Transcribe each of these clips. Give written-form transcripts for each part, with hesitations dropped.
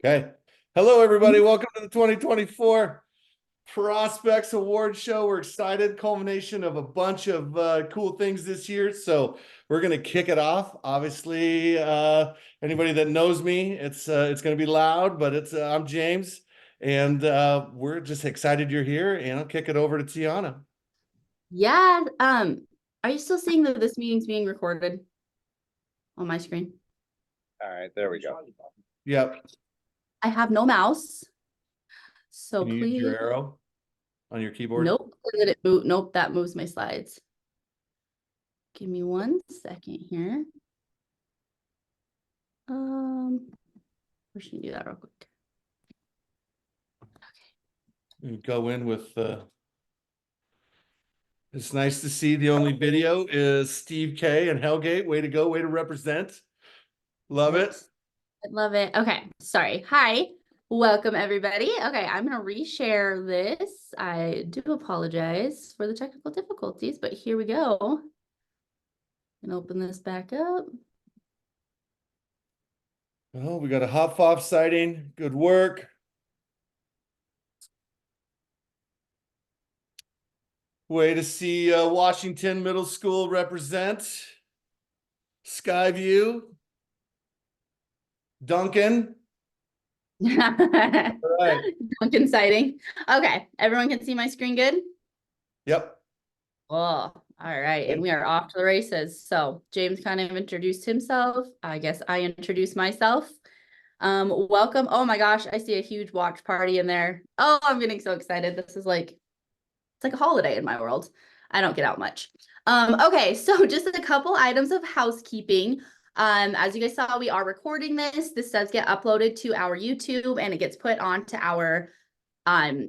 Okay. Hello, everybody. Welcome to the 2024 Prospects Award Show. We're excited. Culmination of a bunch of cool things this year. So we're going to kick it off. Obviously, anybody that knows me, it's going to be loud, but I'm James, and we're just excited you're here. And I'll kick it over to Tiana. Yeah. Are you still seeing that this meeting's being recorded on my screen? All right, there we go. Yep. I have no mouse. So Can you use please. your arrow on your keyboard? Nope. Did it move? Nope, that moves my slides. Give me 1 second here. We should do that real quick. You go in with it's nice to see the only video is Steve K and Hellgate. Way to go, way to represent. Love it. I love it. Okay, sorry. Hi, welcome everybody. Okay, I'm gonna reshare this. I do apologize for the technical difficulties, but here we go. And open this back up. Oh, we got a Hop Fop sighting. Good work. Way to see Washington Middle School represent. Skyview. Duncan. All right. Duncan sighting. Okay, everyone can see my screen good? Yep. Oh, all right. And we are off to the races. So James kind of introduced himself. I guess I introduced myself. Welcome. Oh my gosh, I see a huge watch party in there. Oh, I'm getting so excited. This is like, it's like a holiday in my world. I don't get out much. Okay, so just a couple items of housekeeping. As you guys saw, we are recording this. This does get uploaded to our YouTube and it gets put onto our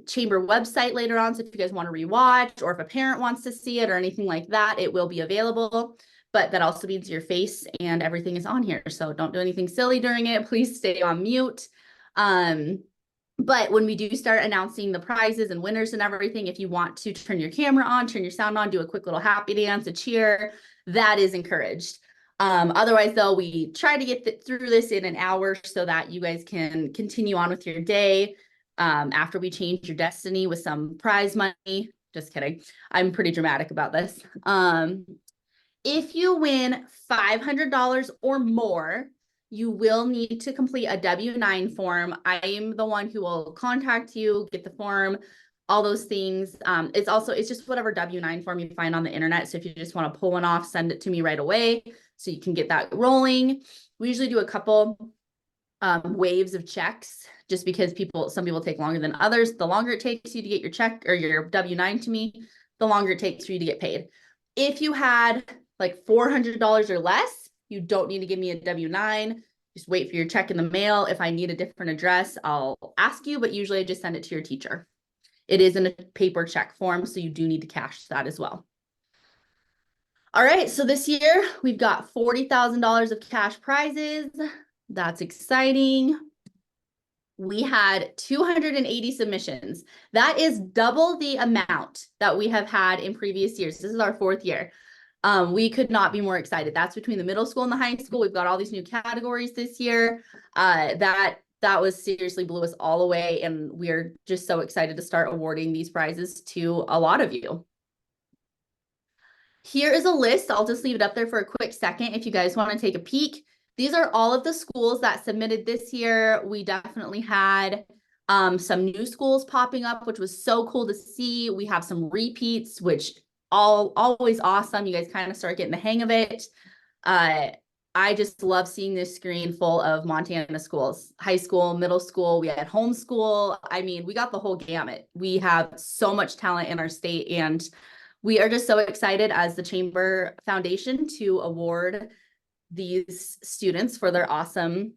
chamber website later on. So if you guys want to rewatch or if a parent wants to see it or anything like that, it will be available. But that also means your face and everything is on here. So don't do anything silly during it. Please stay on mute. But when we do start announcing the prizes and winners and everything, if you want to turn your camera on, turn your sound on, do a quick little happy dance, a cheer, that is encouraged. Otherwise, though, we try to get through this in an hour so that you guys can continue on with your day. After we change your destiny with some prize money. Just kidding. I'm pretty dramatic about this. If you win $500 or more, you will need to complete a W-9 form. I am the one who will contact you, get the form, all those things. It's just whatever W-9 form you find on the internet. So if you just want to pull one off, send it to me right away so you can get that rolling. We usually do a couple waves of checks just because some people take longer than others. The longer it takes you to get your check or your W-9 to me, the longer it takes for you to get paid. If you had like $400 or less, you don't need to give me a W-9. Just wait for your check in the mail. If I need a different address, I'll ask you, but usually I just send it to your teacher. It is in a paper check form, so you do need to cash that as well. All right, so this year we've got $40,000 of cash prizes. That's exciting. We had 280 submissions. That is double the amount that we have had in previous years. This is our 4th year. We could not be more excited. That's between the middle school and the high school. We've got all these new categories this year. That was seriously blew us all away. And we're just so excited to start awarding these prizes to a lot of you. Here is a list. I'll just leave it up there for a quick second if you guys want to take a peek. These are all of the schools that submitted this year. We definitely had some new schools popping up, which was so cool to see. We have some repeats, which always awesome. You guys kind of start getting the hang of it. I just love seeing this screen full of Montana schools, high school, middle school. We had homeschool. I mean, we got the whole gamut. We have so much talent in our state, and we are just so excited as the Chamber Foundation to award these students for their awesome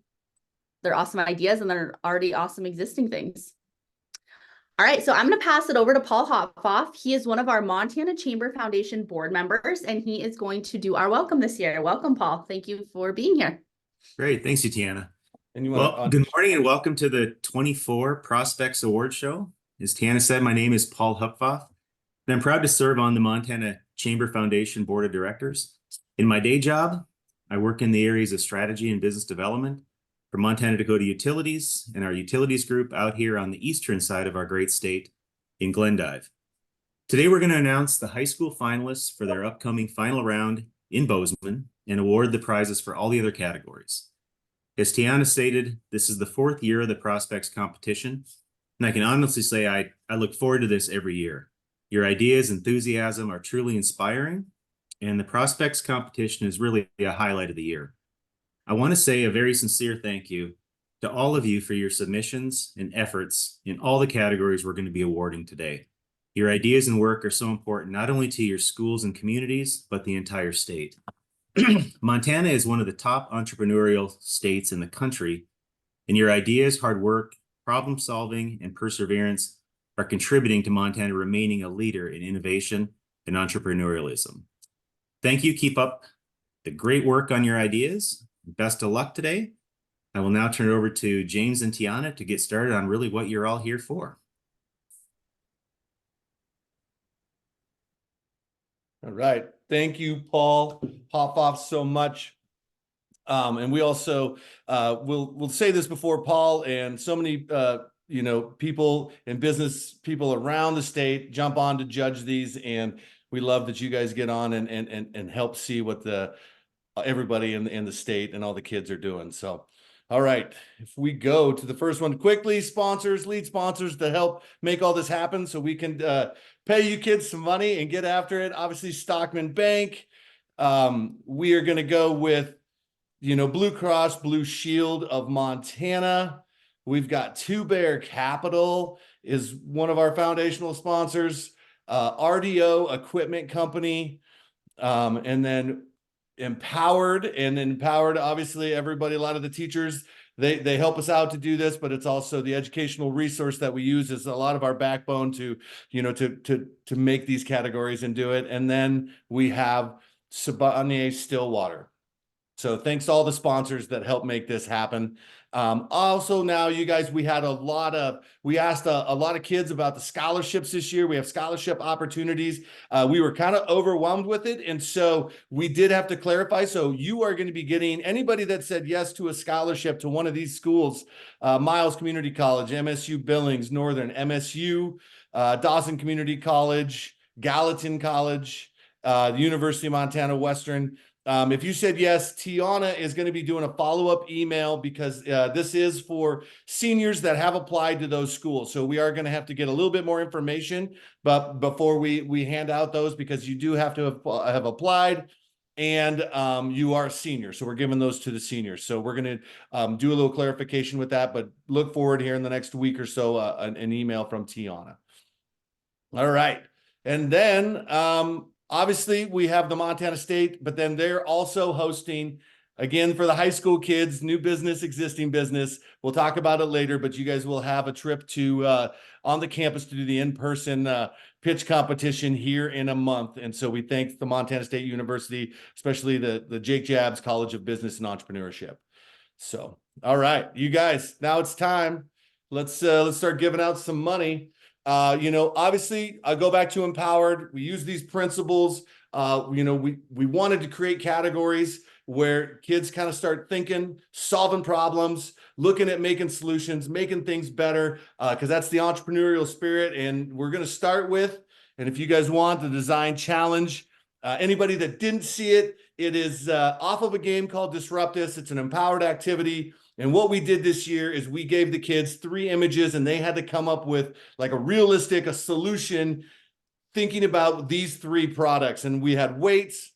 ideas and their already awesome existing things. All right, so I'm going to pass it over to Paul Hopfoff. He is one of our Montana Chamber Foundation board members, and he is going to do our welcome this year. Welcome, Paul. Thank you for being here. Great. Thanks, Tiana. And good morning and welcome to the 24 Prospects Award Show. As Tiana said, my name is Paul Hopfoff, and I'm proud to serve on the Montana Chamber Foundation Board of Directors. In my day job, I work in the areas of strategy and business development, from Montana Dakota Utilities and our utilities group out here on the eastern side of our great state in Glendive. Today, we're going to announce the high school finalists for their upcoming final round in Bozeman and award the prizes for all the other categories. As Tiana stated, this is the 4th year of the Prospects competition, and I can honestly say I look forward to this every year. Your ideas, enthusiasm are truly inspiring, and the Prospects competition is really a highlight of the year. I want to say a very sincere thank you to all of you for your submissions and efforts in all the categories we're going to be awarding today. Your ideas and work are so important, not only to your schools and communities, but the entire state. Montana is one of the top entrepreneurial states in the country, and your ideas, hard work, problem solving, and perseverance are contributing to Montana remaining a leader in innovation and entrepreneurialism. Thank you. Keep up the great work on your ideas. Best of luck today. I will now turn it over to James and Tiana to get started on really what you're all here for. All right. Thank you, Paul Hopfoff, so much. And we also we'll say this before Paul and so many people and business people around the state jump on to judge these, and we love that you guys get on and help see what everybody in the state and all the kids are doing. So, all right, if we go to the first one quickly, lead sponsors to help make all this happen so we can pay you kids some money and get after it. Obviously, Stockman Bank. We are going to go with, Blue Cross Blue Shield of Montana. We've got Two Bear Capital is one of our foundational sponsors. RDO Equipment Company, and then Empowered, obviously everybody, a lot of the teachers, they help us out to do this, but it's also the educational resource that we use is a lot of our backbone to make these categories and do it. And then we have Siboney Stillwater. So thanks to all the sponsors that help make this happen. Also now, you guys, we asked a lot of kids about the scholarships this year. We have scholarship opportunities. We were kind of overwhelmed with it. And so we did have to clarify. So you are going to be getting anybody that said yes to a scholarship to one of these schools, Miles Community College, MSU Billings, Northern, MSU, Dawson Community College, Gallatin College, the University of Montana Western. If you said yes, Tiana is going to be doing a follow-up email because this is for seniors that have applied to those schools. So we are going to have to get a little bit more information, but before we hand out those, because you do have to have applied and you are a senior. So we're giving those to the seniors. So we're going to do a little clarification with that, but look forward here in the next week or so, an email from Tiana. All right. And then obviously, we have the Montana State, but then they're also hosting, again, for the high school kids, new business, existing business. We'll talk about it later, but you guys will have a trip to on the campus to do the in-person pitch competition here in a month. And so we thank the Montana State University, especially the Jake Jabs College of Business and Entrepreneurship. So, all right, you guys, now it's time. Let's start giving out some money. Obviously I go back to Empowered. We use these principles. We wanted to create categories where kids kind of start thinking, solving problems, looking at making solutions, making things better, because that's the entrepreneurial spirit. And we're going to start with, and if you guys want, the design challenge. Anybody that didn't see it, it is off of a game called Disruptus. It's an empowered activity. And what we did this year is we gave the kids 3 images and they had to come up with like a solution thinking about these 3 products. And we had weights,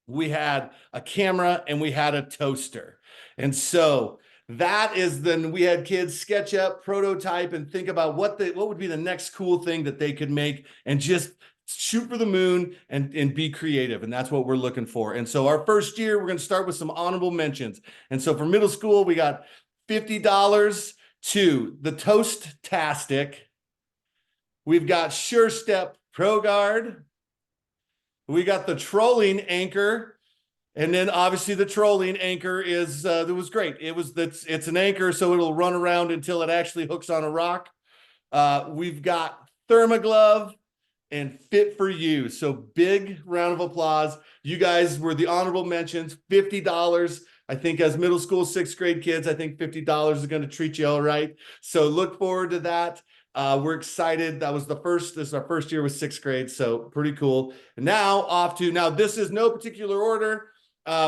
we had a camera, and we had a toaster. And so that is then we had kids sketch up, prototype, and think about what would be the next cool thing that they could make and just shoot for the moon and be creative. And that's what we're looking for. And so our first year, we're going to start with some honorable mentions. And so for middle school, we got $50 to the Toast-tastic. We've got Sure Step Pro Guard. We got the trolling anchor. And then obviously the trolling anchor is, it was great. It's an anchor, so it'll run around until it actually hooks on a rock. We've got Thermoglove and Fit for You. So big round of applause. You guys were the honorable mentions, $50 I think as middle school, sixth grade kids, I think $50 is going to treat you all right. So look forward to that. We're excited. This is our first year with sixth grade. So pretty cool. And now this is no particular order.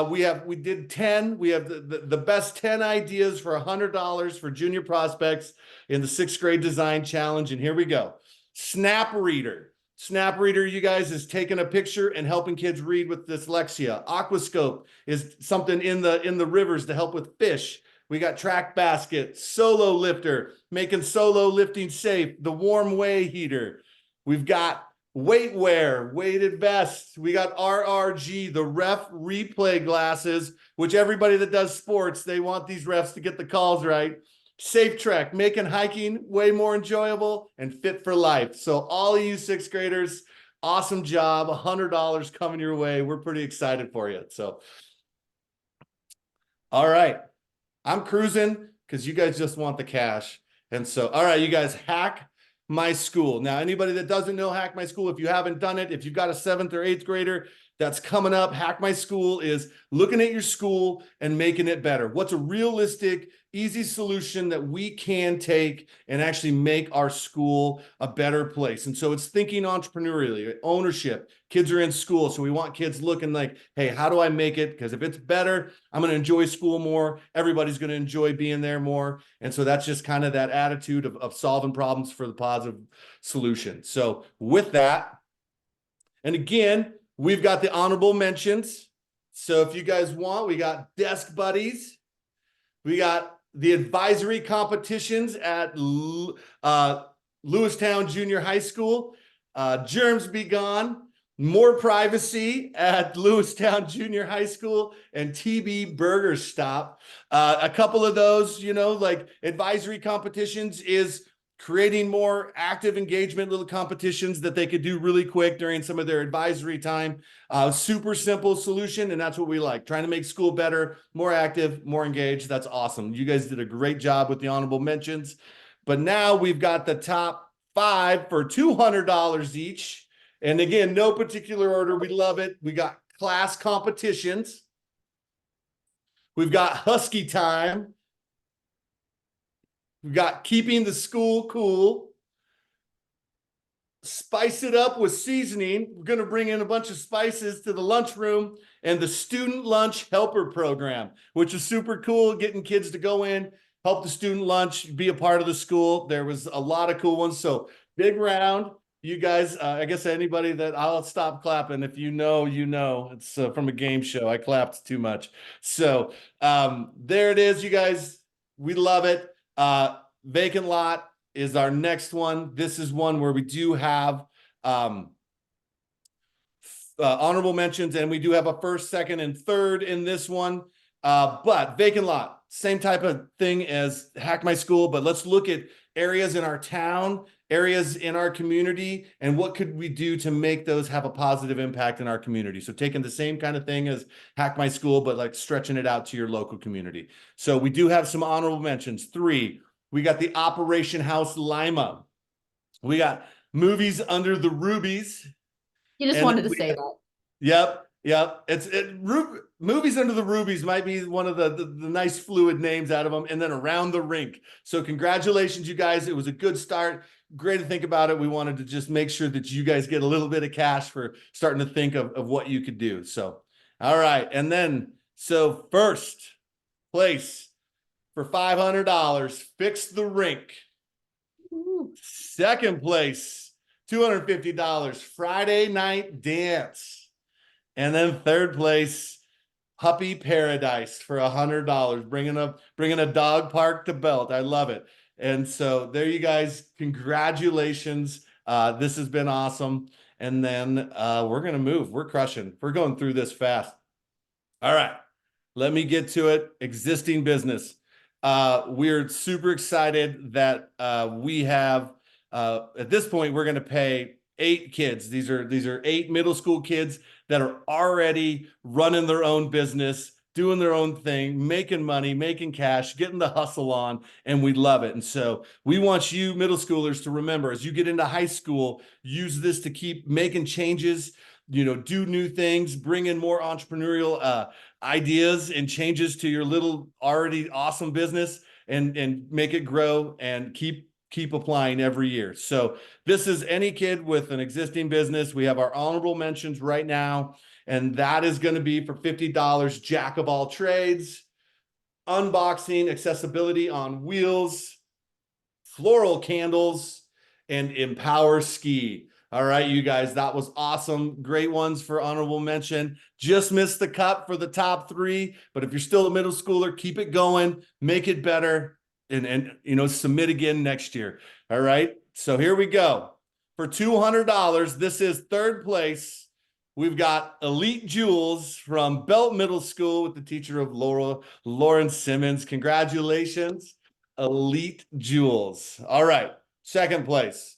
We did 10. We have the best 10 ideas for $100 for junior prospects in the sixth grade design challenge. And here we go. Snap Reader. Snap Reader, you guys, is taking a picture and helping kids read with dyslexia. Aquascope is something in the rivers to help with fish. We got Track Basket, Solo Lifter, making solo lifting safe, the Warm Way Heater. We've got Weight Wear, weighted vest. We got RRG, the ref replay glasses, which everybody that does sports, they want these refs to get the calls right. Safe Trek, making hiking way more enjoyable and fit for life. So all of you sixth graders, awesome job. $100 coming your way. We're pretty excited for you. So, all right. I'm cruising because you guys just want the cash. And so, all right, you guys, Hack My School. Now, anybody that doesn't know Hack My School, if you haven't done it, if you've got a 7th or 8th grader that's coming up, Hack My School is looking at your school and making it better. What's a realistic, easy solution that we can take and actually make our school a better place? And so it's thinking entrepreneurially, ownership. Kids are in school, so we want kids looking like, hey, how do I make it? Because if it's better, I'm going to enjoy school more. Everybody's going to enjoy being there more. And so that's just kind of that attitude of solving problems for the positive solution. So with that, and again, we've got the honorable mentions. So if you guys want, we got Desk Buddies. We got the advisory competitions at Lewistown Junior High School. Germs Be Gone. More Privacy at Lewistown Junior High School, and TB Burger Stop. A couple of those, like advisory competitions is creating more active engagement, little competitions that they could do really quick during some of their advisory time. Super simple solution, and that's what we like. Trying to make school better, more active, more engaged. That's awesome. You guys did a great job with the honorable mentions. But now we've got the top 5 for $200 each. And again, no particular order. We love it. We got class competitions. We've got Husky Time. We've got Keeping the School Cool. Spice It Up with Seasoning. We're going to bring in a bunch of spices to the lunchroom, and the Student Lunch Helper Program, which is super cool, getting kids to go in, help the student lunch, be a part of the school. There was a lot of cool ones. So big round. You guys, I guess anybody that I'll stop clapping. If you know, it's from a game show. I clapped too much. So there it is, you guys. We love it. Vacant Lot is our next one. This is one where we do have honorable mentions, and we do have a first, second, and third in this one. But Vacant Lot, same type of thing as Hack My School, but let's look at areas in our town, areas in our community, and what could we do to make those have a positive impact in our community. So taking the same kind of thing as Hack My School, but like stretching it out to your local community. So we do have some honorable mentions. 3, we got the Operation House Lima. We got Movies Under the Rubies. You just wanted to say that. Yep. Movies Under the Rubies might be one of the nice fluid names out of them. And then Around the Rink. So congratulations, you guys. It was a good start. Great to think about it. We wanted to just make sure that you guys get a little bit of cash for starting to think of what you could do. So, all right. And then, so first place for $500, Fix the Rink. Ooh. Second place, $250, Friday Night Dance. And then third place, Puppy Paradise for $100, bringing a dog park to Belt. I love it. And so there you guys, congratulations. This has been awesome. And then we're going to move. We're crushing. We're going through this fast. All right, let me get to it. Existing business. We're super excited that we have, at this point, we're going to pay 8 kids. These are 8 middle school kids that are already running their own business, doing their own thing, making money, making cash, getting the hustle on, and we love it. And so we want you middle schoolers to remember, as you get into high school, use this to keep making changes do new things, bring in more entrepreneurial ideas and changes to your little already awesome business and make it grow and keep applying every year. So this is any kid with an existing business. We have our honorable mentions right now, and that is going to be for $50, jack of all trades, unboxing, accessibility on wheels, floral candles, and empower ski. All right, you guys, that was awesome. Great ones for honorable mention. Just missed the cut for the top 3, but if you're still a middle schooler, keep it going, make it better, and submit again next year. All right, so here we go. For $200, this is third place. We've got Elite Jewels from Belt Middle School with the teacher of Lauren Simmons. Congratulations, Elite Jewels. All right, second place.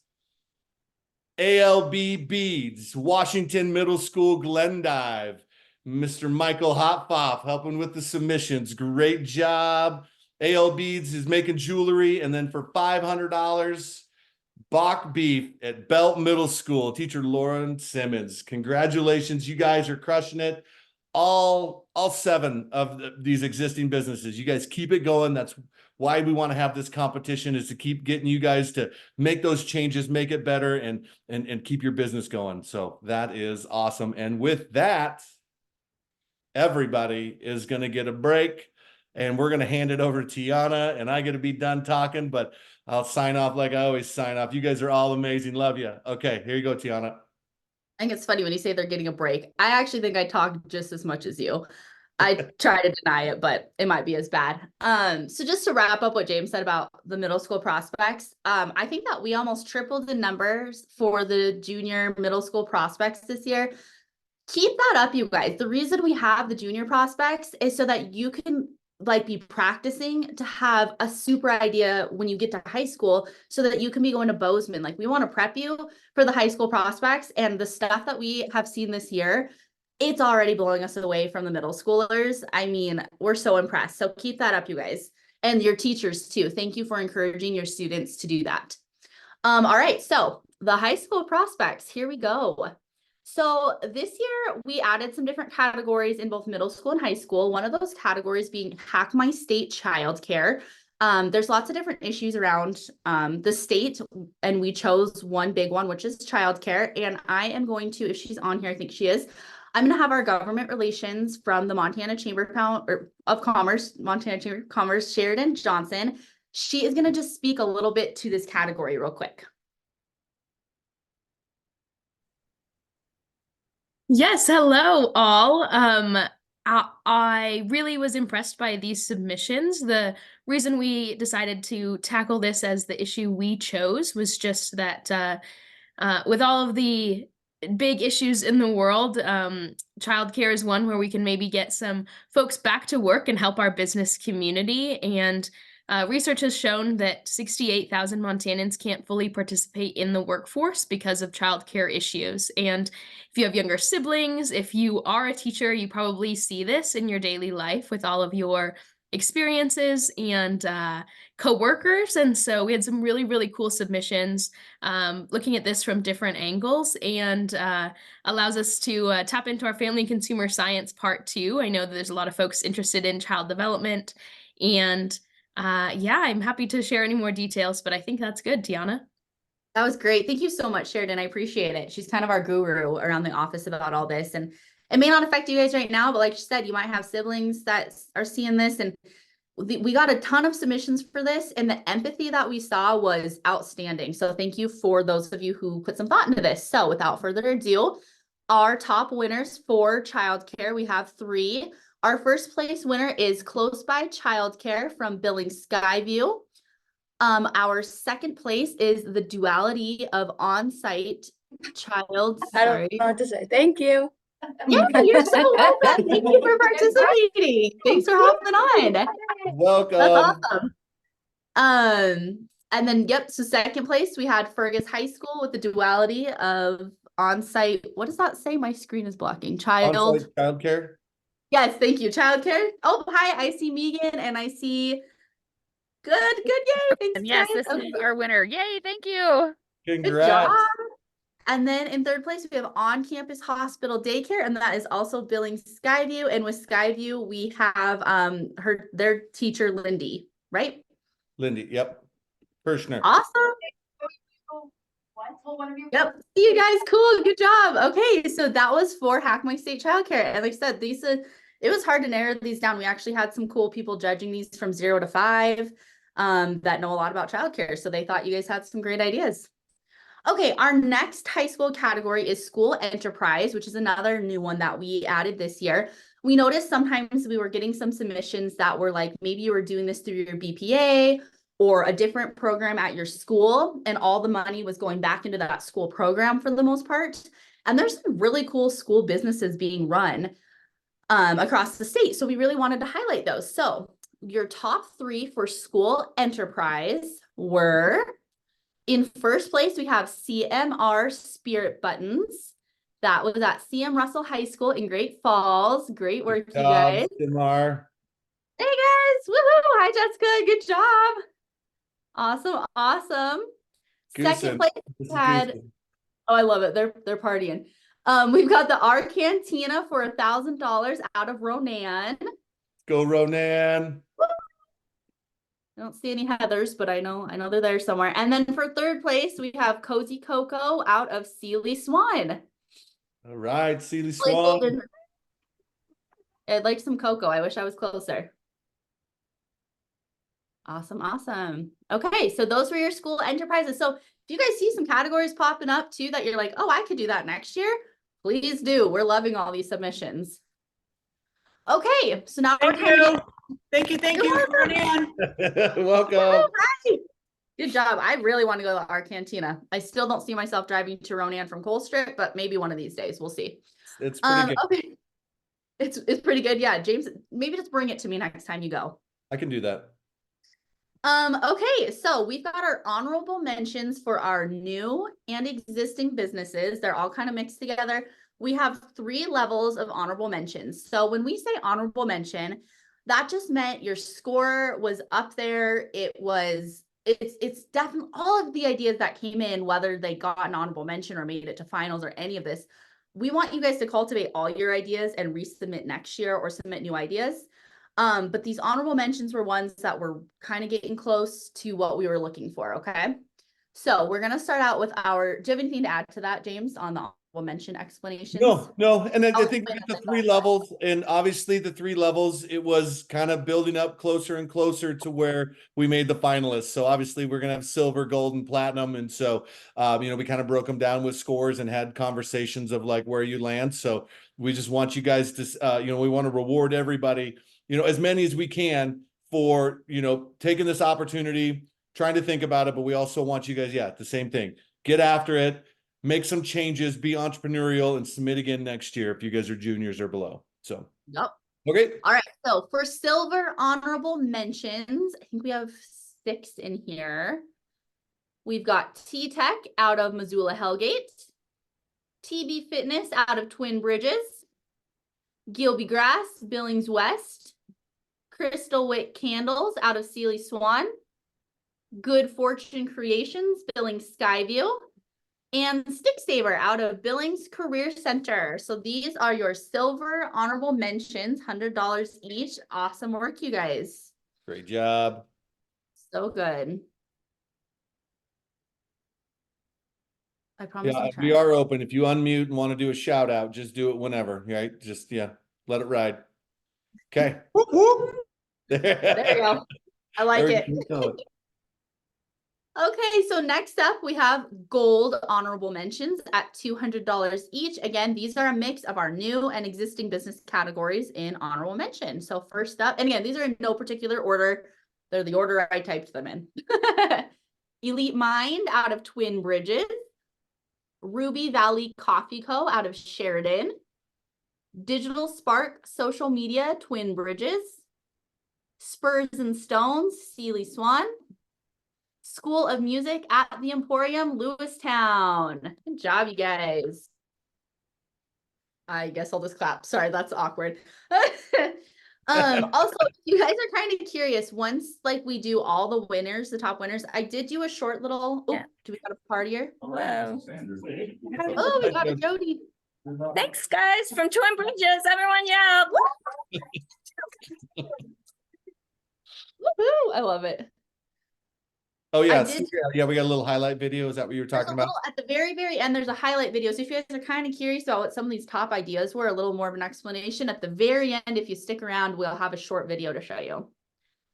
ALB Beads, Washington Middle School, Glendive. Mr. Michael Hotfoff helping with the submissions. Great job. AL Beads is making jewelry. And then for $500, Bach Beef at Belt Middle School, teacher Lauren Simmons. Congratulations. You guys are crushing it. All 7 of these existing businesses. You guys keep it going. That's why we want to have this competition, is to keep getting you guys to make those changes, make it better, and keep your business going. So that is awesome. And with that, everybody is going to get a break, and we're going to hand it over to Tiana, and I'm going to be done talking, but I'll sign off like I always sign off. You guys are all amazing. Love you. Okay, here you go, Tiana. I think it's funny when you say they're getting a break. I actually think I talk just as much as you. I try to deny it, but it might be as bad. So just to wrap up what James said about the middle school prospects, I think that we almost tripled the numbers for the junior middle school prospects this year. Keep that up, you guys. The reason we have the junior prospects is so that you can be practicing to have a super idea when you get to high school, so that you can be going to Bozeman. We want to prep you for the high school prospects, and the stuff that we have seen this year, it's already blowing us away from the middle schoolers. I mean, we're so impressed. So keep that up, you guys, and your teachers too. Thank you for encouraging your students to do that. All right, so the high school prospects, here we go. So this year we added some different categories in both middle school and high school. One of those categories being Hack My State childcare. There's lots of different issues around the state, and we chose one big one, which is childcare. And I am going to, if she's on here, I think she is, I'm going to have our government relations from the Montana Chamber of Commerce, Montana Chamber of Commerce, Sheridan Johnson. She is going to just speak a little bit to this category real quick. Yes, hello all. I really was impressed by these submissions. The reason we decided to tackle this as the issue we chose was just that with all of the big issues in the world, childcare is one where we can maybe get some folks back to work and help our business community. And research has shown that 68,000 Montanans can't fully participate in the workforce because of childcare issues. And if you have younger siblings, if you are a teacher, you probably see this in your daily life with all of your experiences and co-workers. And so we had some really, really cool submissions looking at this from different angles, and allows us to tap into our family consumer science part 2. I know that there's a lot of folks interested in child development, and yeah, I'm happy to share any more details, but I think that's good, Tiana. That was great. Thank you so much, Sheridan. I appreciate it. She's kind of our guru around the office about all this, and it may not affect you guys right now, but like she said, you might have siblings that are seeing this, and we got a ton of submissions for this, and the empathy that we saw was outstanding. So thank you for those of you who put some thought into this. So without further ado, our top winners for childcare, we have 3. Our first place winner is Close By Childcare from Billings Skyview. Our second place is the Duality of On-Site Child. I don't know what to say. Thank you. Yeah, you're so welcome. Thank you for participating. Thanks for hopping on. Welcome. That's awesome. And then, yep, so second place, we had Fergus High School with the Duality of On-Site. What does that say? My screen is blocking. On-site childcare. Yes, thank you. Childcare. Oh, hi. I see Megan, and I see. Good. Yay. Thanks, And yes, guys. this is our winner. Yay, thank you. Good Congrats. job. And then in third place, we have on-campus hospital daycare, and that is also Billings Skyview. And with Skyview, we have their teacher, Lindy, right? Lindy, yep. Kirschner. Awesome. Yep. See you guys. Cool. Good job. Okay. So that was for Hack My State Childcare. And like I said, it was hard to narrow these down. We actually had some cool people judging these from 0 to 5 that know a lot about childcare. So they thought you guys had some great ideas. Okay. Our next high school category is school enterprise, which is another new one that we added this year. We noticed sometimes we were getting some submissions that were like, maybe you were doing this through your BPA or a different program at your school, and all the money was going back into that school program for the most part. And there's some really cool school businesses being run across the state. So we really wanted to highlight those. So your top 3 for school enterprise were, in first place, we have CMR Spirit Buttons. That was at CM Russell High School in Great Falls. Great work, you guys. Simar. Hey guys, woohoo! Hi Jessica, good job. Awesome. Second Goosen. place This is had, Goosen. oh, I love it. They're partying. We've got the R Cantina for $1,000 out of Ronan. Go Ronan. I don't see any Heathers, but I know they're there somewhere. And then for third place, we have Cozy Cocoa out of Sealy Swan. All right, Sealy Like Swan. golden- I'd like some cocoa. I wish I was closer. Awesome. Okay, so those were your school enterprises. So if you guys see some categories popping up too that you're like, oh, I could do that next year, please do. We're loving all these submissions. Okay, so now we're kind of Thank you. You're welcome. Welcome. Good job. I really want to go to our cantina. I still don't see myself driving to Ronan from Colstrip, but maybe one of these days we'll see. It's pretty good. Okay. It's pretty good. Yeah, James, maybe just bring it to me next time you go. I can do that. Okay, so we've got our honorable mentions for our new and existing businesses. They're all kind of mixed together. We have 3 levels of honorable mentions. So when we say honorable mention, that just meant your score was up there. It's definitely all of the ideas that came in, whether they got an honorable mention or made it to finals or any of this. We want you guys to cultivate all your ideas and resubmit next year or submit new ideas. But these honorable mentions were ones that were kind of getting close to what we were looking for. Okay. So we're going to start out with do you have anything to add to that, James, on the honorable mention explanations? No. And I I'll think we explain got the it 3 myself. levels, and obviously the 3 levels, it was kind of building up closer and closer to where we made the finalists. So obviously we're going to have silver, gold, and platinum. And so, we kind of broke them down with scores and had conversations of like where you land. So we just want you guys to, we want to reward everybody, as many as we can for, taking this opportunity, trying to think about it. But we also want you guys, the same thing, get after it, make some changes, be entrepreneurial, and submit again next year if you guys are juniors or below. So, Yep. okay. All right. So for silver honorable mentions, I think we have 6 in here. We've got T-Tech out of Missoula Hellgate, TB Fitness out of Twin Bridges, Gilby Grass, Billings West, Crystal Wick Candles out of Sealy Swan, Good Fortune Creations, Billings Skyview, and Stick Saver out of Billings Career Center. So these are your silver honorable mentions, $100 each. Awesome work, you guys. Great job. So good. I promise. Yeah, I'm we trying. are open. If you unmute and want to do a shout out, just do it whenever, right? Just, let it ride. Okay. There you go. I like it. go. Okay, so next up we have gold honorable mentions at $200 each. Again, these are a mix of our new and existing business categories in honorable mention. So first up, and again, these are in no particular order. They're the order I typed them in. Elite Mind out of Twin Bridges, Ruby Valley Coffee Co. out of Sheridan, Digital Spark Social Media Twin Bridges, Spurs and Stones Sealy Swan, School of Music at the Emporium, Lewistown. Good job, you guys. I guess I'll just clap. Sorry, that's awkward. Also, if you guys are kind of curious, once like we do all the winners, the top winners, I did do a short little, oh, Yeah. do we got a partier? Hello. Oh, we got a Jody. Thanks, guys, from Twin Bridges. Everyone yell. Woohoo, I love it. Oh, yeah. did- Yeah, we got a little highlight video. Is that what you were There's talking a about? little, at the very, very end, there's a highlight video. So if you guys are kind of curious about what some of these top ideas were, a little more of an explanation at the very end, if you stick around, we'll have a short video to show you.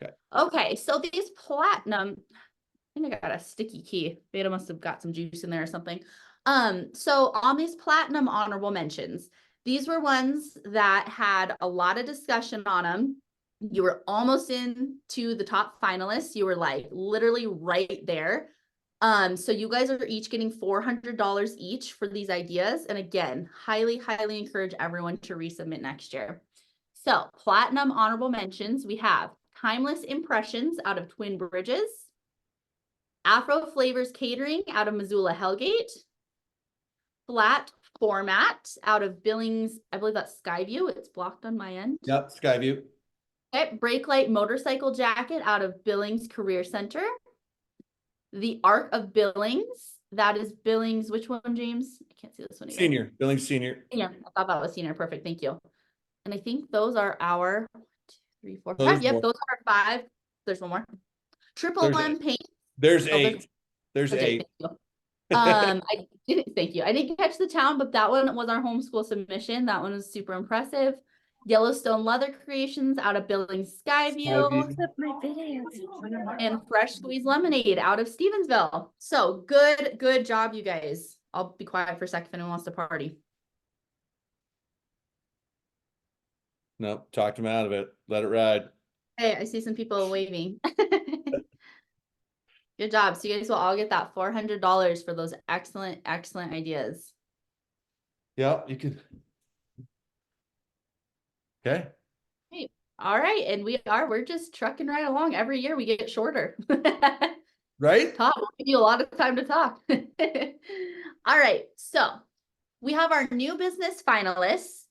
Okay. Okay, so these platinum, I think I got a sticky key. Beta must have got some juice in there or something. So on these platinum honorable mentions, these were ones that had a lot of discussion on them. You were almost into the top finalists. You were like literally right there. So you guys are each getting $400 each for these ideas. And again, highly, highly encourage everyone to resubmit next year. So platinum honorable mentions, we have Timeless Impressions out of Twin Bridges, Afro Flavors Catering out of Missoula Hellgate, Flat Format out of Billings, I believe that's Skyview. It's blocked on my end. Yep, Skyview. Okay, Brake Light Motorcycle Jacket out of Billings Career Center. The Arc of Billings, that is Billings, which one, James? I can't see this one. Either. Senior, Billings Senior. Senior, I thought that was senior, perfect, thank you. And I think those are our 1, 2, 3, 4, Oh, 5. there's Yep, more. those are our 5. There's one more. Triple There's M eight. Paint. There's Oh, there's- 8. There's Okay, 8. thank you. I didn't thank you. I didn't catch the town, but that one was our homeschool submission. That one was super impressive. Yellowstone Leather Creations out of Billings Skyview. My videos. And Fresh Squeeze Lemonade out of Stevensville. So good job, you guys. I'll be quiet for a second if anyone wants to party. Nope, talked him out of it. Let it ride. Hey, I see some people waving. Good job. So you guys will all get that $400 for those excellent ideas. Yeah, you can. Okay. All right, and we're just trucking right along. Every year we get shorter. Right? Talk, we'll give you a lot of time to talk. All right, so we have our new business finalists.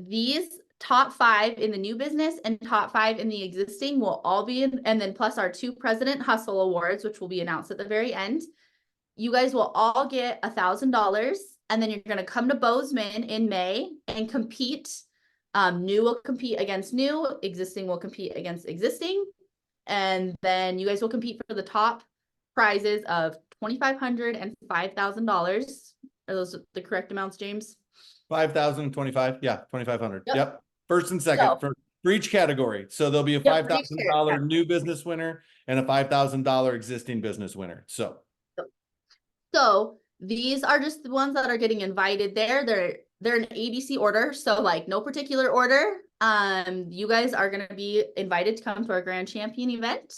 These top 5 in the new business and top 5 in the existing will all be in, and then plus our 2 President Hustle Awards, which will be announced at the very end. You guys will all get $1,000, and then you're going to come to Bozeman in May and compete. New will compete against new, existing will compete against existing. And then you guys will compete for the top prizes of $2,500 and $5,000. Are those the correct amounts, James? 5,025. Yeah, 2,500. Yep. Yep. First and second So- for each category. So there'll be a Yep, for each $5,000 new business winner and a $5,000 existing business winner. So So these are just the ones that are getting invited there. They're in ABC order, so like no particular order. You guys are gonna be invited to come to our Grand Champion event.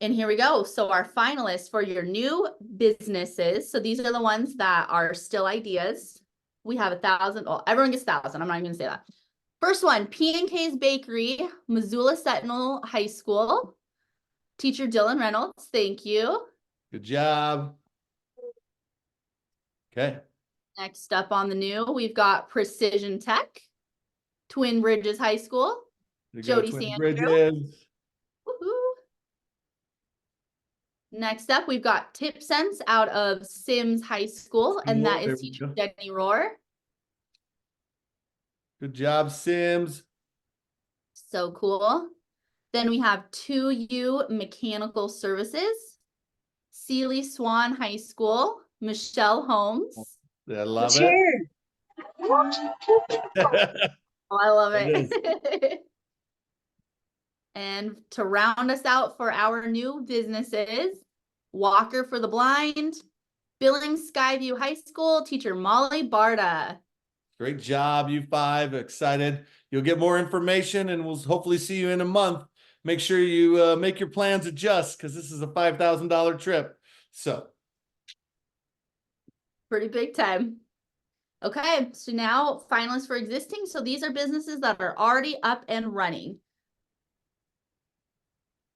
And here we go. So our finalists for your new businesses. So these are the ones that are still ideas. We have 1,000. Well, everyone gets 1,000. I'm not even gonna say that. First one, P&K's Bakery, Missoula Sentinel High School. Teacher Dylan Reynolds, thank you. good job. Okay. Next up on the new, we've got Precision Tech, Twin Bridges High School. You go, Jody Twin Sanders. Bridges. Woohoo. Next up, we've got Tip Sense out of Sims High School, and that There is we teacher go. Jenny Rohr. Good job, Sims. So cool. Then we have 2U Mechanical Services, Sealy Swan High School, Michelle Holmes. I love it. Oh, I love It it. And to round us out for our new businesses, Walker for the Blind, Billings Skyview High School, teacher Molly Barta. Great job, you 5. Excited. You'll get more information and we'll hopefully see you in a month. Make sure you make your plans adjust because this is a $5,000 trip. So Pretty big time. Okay, so now finalists for existing. So these are businesses that are already up and running.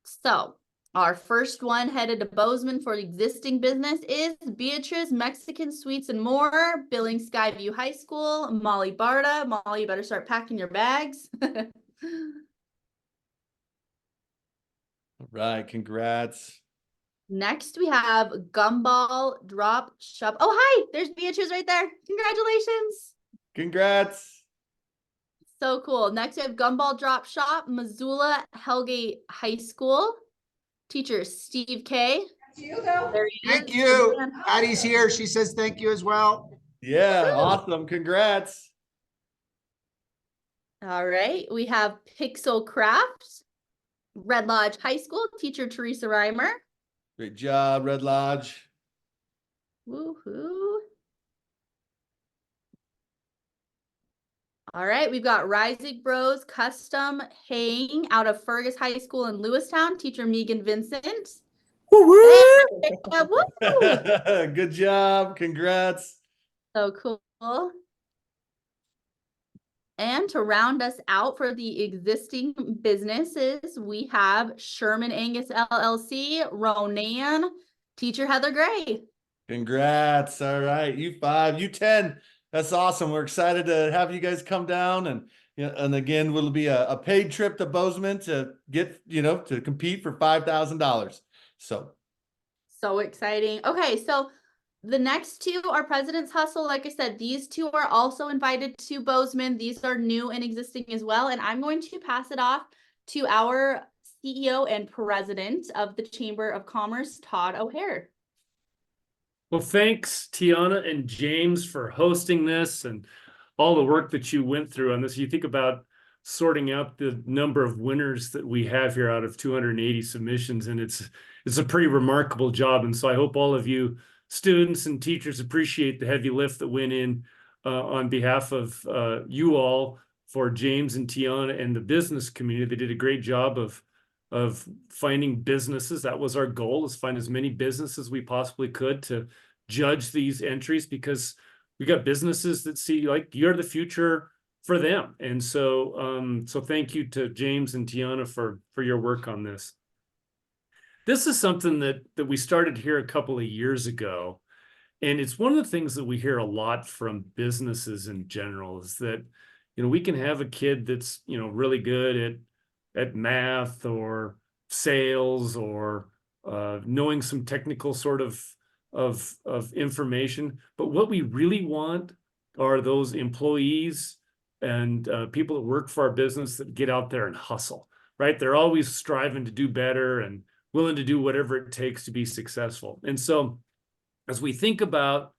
So our first one headed to Bozeman for existing business is Beatrice Mexican Sweets and More, Billings Skyview High School, Molly Barta. Molly, you better start packing your bags. All right, congrats. Next, we have Gumball Drop Shop. Oh, hi, there's Beatrice right there. Congratulations. Congrats. So cool. Next, we have Gumball Drop Shop, Missoula Hellgate High School. Teacher Steve K. There he Thank is. you. And- Addie's here. She says thank you as well. Yeah, Woo. awesome. Congrats. All right, we have Pixel Craft, Red Lodge High School. Teacher Teresa Reimer. Great job, Red Lodge. Woohoo. All right, we've got Rising Bros Custom Haying out of Fergus High School in Lewistown. Teacher Megan Vincent. Yeah, woo! Good job. Congrats. So cool. And to round us out for the existing businesses, we have Sherman Angus LLC, Ronan, Teacher Heather Gray. Congrats. All right. You 5, you 10. That's awesome. We're excited to have you guys come down and again, will be a paid trip to Bozeman to get, to compete for $5,000. So exciting. Okay, so the next two are President's Hustle. Like I said, these two are also invited to Bozeman. These are new and existing as well. And I'm going to pass it off to our CEO and president of the Chamber of Commerce, Todd O'Hare. Well, thanks, Tiana and James, for hosting this and all the work that you went through on this. You think about sorting out the number of winners that we have here out of 280 submissions, and it's a pretty remarkable job. And so I hope all of you students and teachers appreciate the heavy lift that went in on behalf of you all for James and Tiana and the business community. They did a great job of finding businesses. That was our goal, is find as many businesses as we possibly could to judge these entries, because we got businesses that see like you're the future for them. And so so thank you to James and Tiana for your work on this. This is something that we started here a couple of years ago. And it's one of the things that we hear a lot from businesses in general, is that, we can have a kid that's, really good at math or sales or knowing some technical sort of information. But what we really want are those employees and people that work for our business that get out there and hustle, right? They're always striving to do better and willing to do whatever it takes to be successful. And so as we think about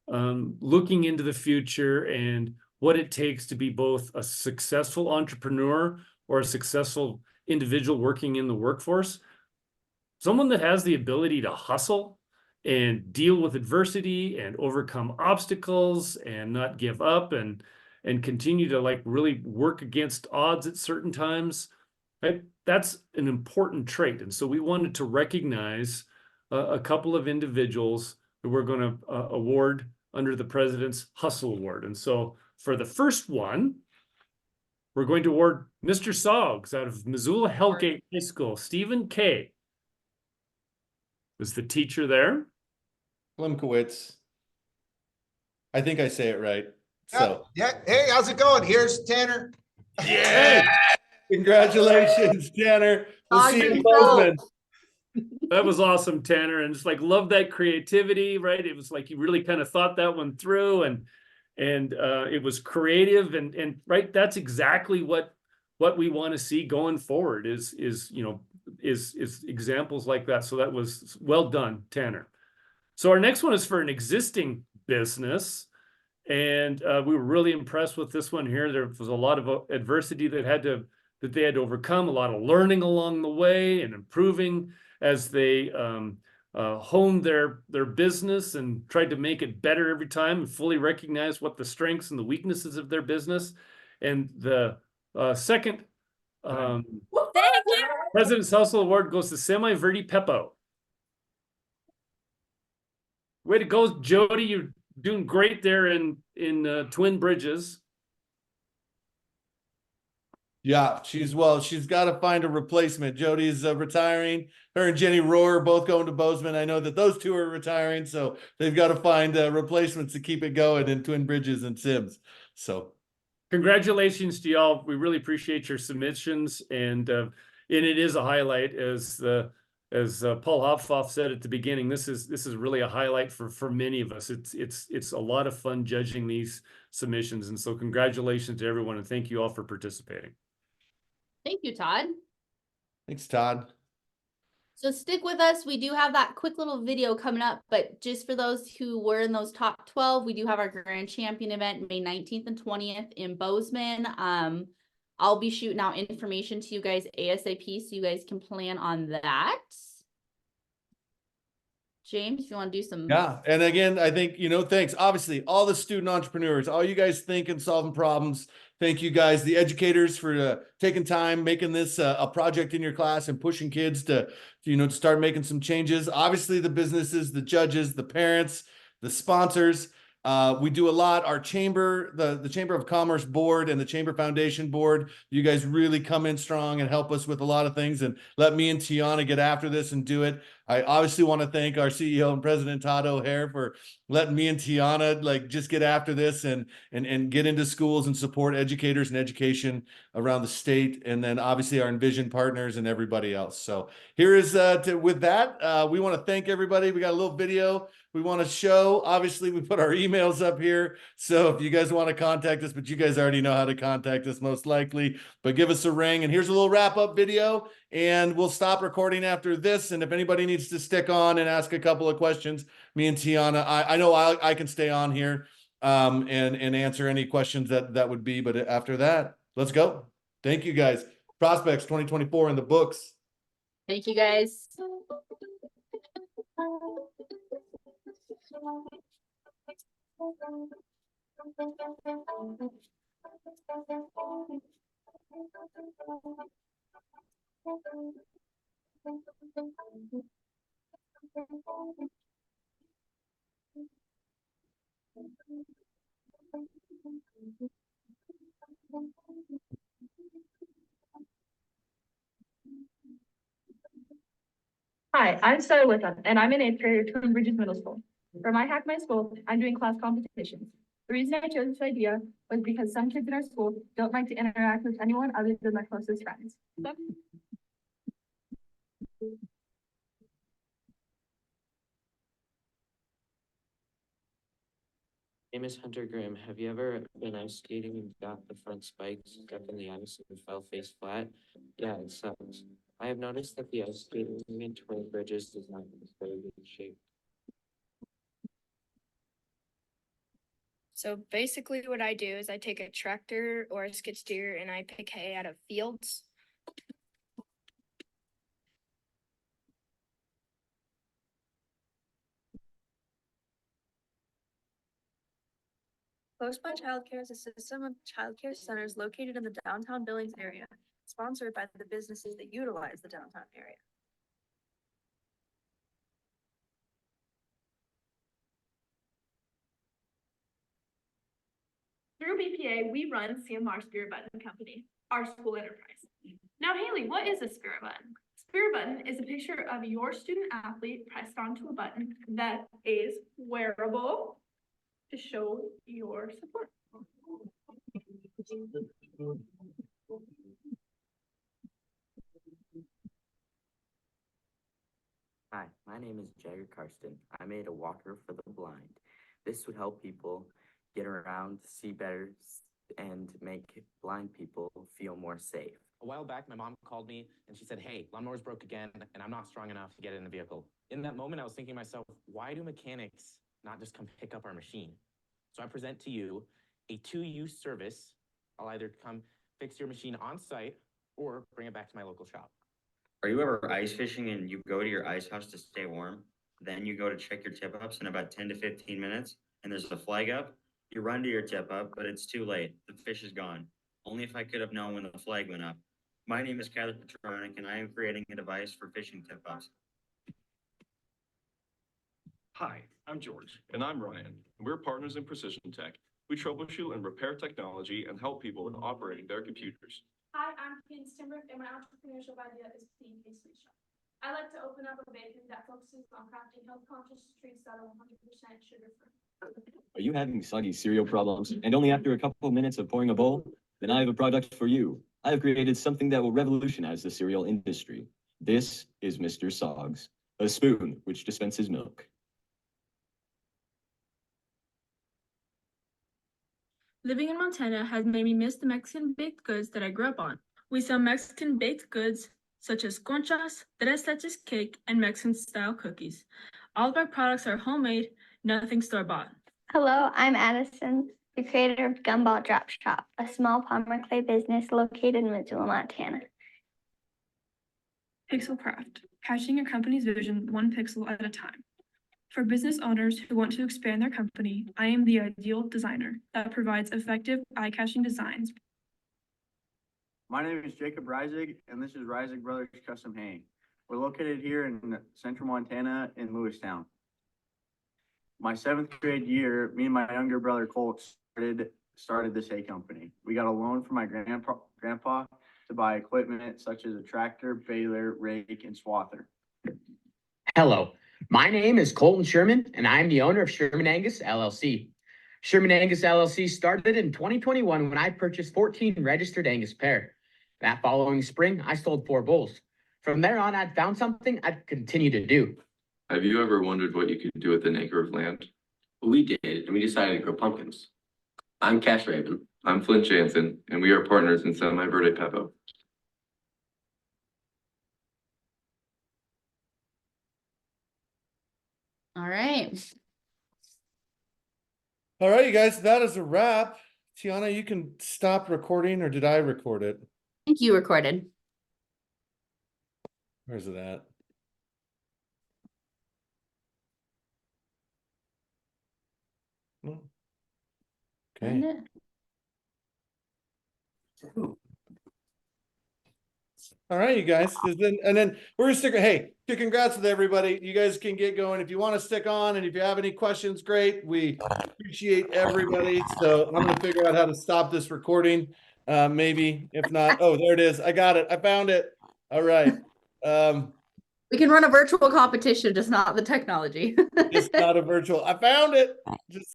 looking into the future and what it takes to be both a successful entrepreneur or a successful individual working in the workforce, someone that has the ability to hustle and deal with adversity and overcome obstacles and not give up and continue to really work against odds at certain times, right? That's an important trait. And so we wanted to recognize a couple of individuals that we're going to award under the President's Hustle Award. And so for the first one, we're going to award Mr. Soggs out of Missoula Hellgate High School. Stephen K. was the teacher there. Klimkowitz. I think I say it right. So Yeah. Hey, how's it going? Here's Tanner. Yeah. congratulations, Tanner. We'll see you in Awesome job. Bozeman. That was awesome, Tanner. And just love that creativity, right? It was like you really kind of thought that one through, and it was creative and right. That's exactly what we want to see going forward is examples like that. So that was well done, Tanner. So our next one is for an existing business. And we were really impressed with this one here. There was a lot of adversity that they had to overcome, a lot of learning along the way and improving as they honed their business and tried to make it better every time and fully recognize what the strengths and the weaknesses of their business. And the second Thank you. President's Hustle Award goes to Semi Verde Peppo. Way to go, Jody. You're doing great there in Twin Bridges. Yeah, she's got to find a replacement. Jody's retiring. Her and Jenny Rohr are both going to Bozeman. I know that those two are retiring, so they've got to find replacements to keep it going in Twin Bridges and Sims. So Congratulations to y'all. We really appreciate your submissions, and it is a highlight as Paul Hopfoff said at the beginning. This is really a highlight for many of us. It's a lot of fun judging these submissions, and so congratulations to everyone, and thank you all for participating. Thank you, Todd. Thanks, Todd. So stick with us. We do have that quick little video coming up, but just for those who were in those top 12, we do have our grand champion event May 19th and 20th in Bozeman. I'll be shooting out information to you guys ASAP so you guys can plan on that. James, if you want to do some. Yeah. And again, I think, thanks. Obviously, all the student entrepreneurs, all you guys thinking, solving problems. Thank you guys, the educators, for taking time, making this a project in your class and pushing kids to start making some changes. Obviously, the businesses, the judges, the parents, the sponsors. We do a lot. Our chamber, the Chamber of Commerce board and the Chamber Foundation board, you guys really come in strong and help us with a lot of things and let me and Tiana get after this and do it. I obviously want to thank our CEO and President Todd O'Hare for letting me and Tiana just get after this and get into schools and support educators and education around the state. And then obviously our Envision partners and everybody else. So here is with that, we want to thank everybody. We got a little video we want to show. Obviously, we put our emails up here. So if you guys want to contact us, but you guys already know how to contact us most likely, but give us a ring. And here's a little wrap up video, and we'll stop recording after this. And if anybody needs to stick on and ask a couple of questions, me and Tiana, I know I can stay on here and answer any questions that would be. But after that, let's go. Thank you guys. Prospects 2024 in the books. Thank you guys. Hi, I'm Sarah Wickham, and I'm in 8th grade at Twin Bridges Middle School. For my Hack My School, I'm doing class competitions. The reason I chose this idea was because some kids in our school don't like to interact with anyone other than their closest friends. My name is Hunter Grimm. Have you ever been ice skating and got the front spikes stuck in the ice and fell face flat? Yeah, it sucks. I have noticed that the ice skating in Twin Bridges is not in very good shape. So basically what I do is I take a tractor or a skid steer and I pick hay out of fields. Close by Childcare is a system of childcare centers located in the downtown Billings area, sponsored by the businesses that utilize the downtown area. Through BPA, we run CMR Spirit Button Company, our school enterprise. Now, Haley, what is a Spirit Button? Spirit Button is a picture of your student athlete pressed onto a button that is wearable to show your support. Hi, my name is Jagger Karsten. I made a walker for the blind. This would help people get around, see better, and make blind people feel more safe. A while back, my mom called me and she said, "Hey, lawnmower's broke again and I'm not strong enough to get in the vehicle." In that moment, I was thinking to myself, why do mechanics not just come pick up our machine? So I present to you a 2-use service. I'll either come fix your machine on site or bring it back to my local shop. Are you ever ice fishing and you go to your ice house to stay warm? Then you go to check your tip ups in about 10 to 15 minutes and there's a flag up. You run to your tip up, but it's too late. The fish is gone. Only if I could have known when the flag went up. My name is Kyler Petronic and I am creating a device for fishing tip ups. Hi, I'm George. And I'm Ryan. We're partners in Precision Tech. We troubleshoot and repair technology and help people with operating their computers. Hi, I'm Kate Stimbrick, and my entrepreneurship idea is being a sweet shop. I like to open up a bakery that focuses on crafting health-conscious treats that are 100% sugar-free. Are you having soggy cereal problems and only after a couple minutes of pouring a bowl? Then I have a product for you. I have created something that will revolutionize the cereal industry. This is Mr. Soggs, a spoon which dispenses milk. Living in Montana has made me miss the Mexican baked goods that I grew up on. We sell Mexican baked goods such as conchas, tres leches cake, and Mexican-style cookies. All of our products are homemade, nothing store-bought. Hello, I'm Addison, the creator of Gumball Drop Shop, a small polymer clay business located in Missoula, Montana. Pixelcraft, catching your company's vision one pixel at a time. For business owners who want to expand their company, I am the ideal designer that provides effective eye-catching designs. My name is Jacob Reisig, and this is Reisig Brothers Custom Haying. We're located here in central Montana in Lewistown. My 7th grade year, me and my younger brother Colt started this hay company. We got a loan from my grandpa to buy equipment such as a tractor, baler, rake, and swather. Hello, my name is Colton Sherman, and I'm the owner of Sherman Angus LLC. Sherman Angus LLC started in 2021 when I purchased 14 registered Angus pair. That following spring, I sold 4 bulls. From there on, I'd found something I'd continue to do. Have you ever wondered what you could do with an acre of land? We did, and we decided to grow pumpkins. I'm Cash Raven. I'm Flint Jansen, and we are partners in Semi Verde Pepo. All right. All right, you guys, that is a wrap. Tiana, you can stop recording, or did I record it? I think you recorded. Where's it at? No. Okay. Find it. All right, you guys. And then we're gonna stick. Hey, congrats with everybody. You guys can get going if you want to stick on, and if you have any questions, great. We appreciate everybody. So I'm gonna figure out how to stop this recording. Maybe if not, oh, there it is. I got it. I found it. All right. We can run a virtual competition, just not the technology. It's not a virtual. I found it. Just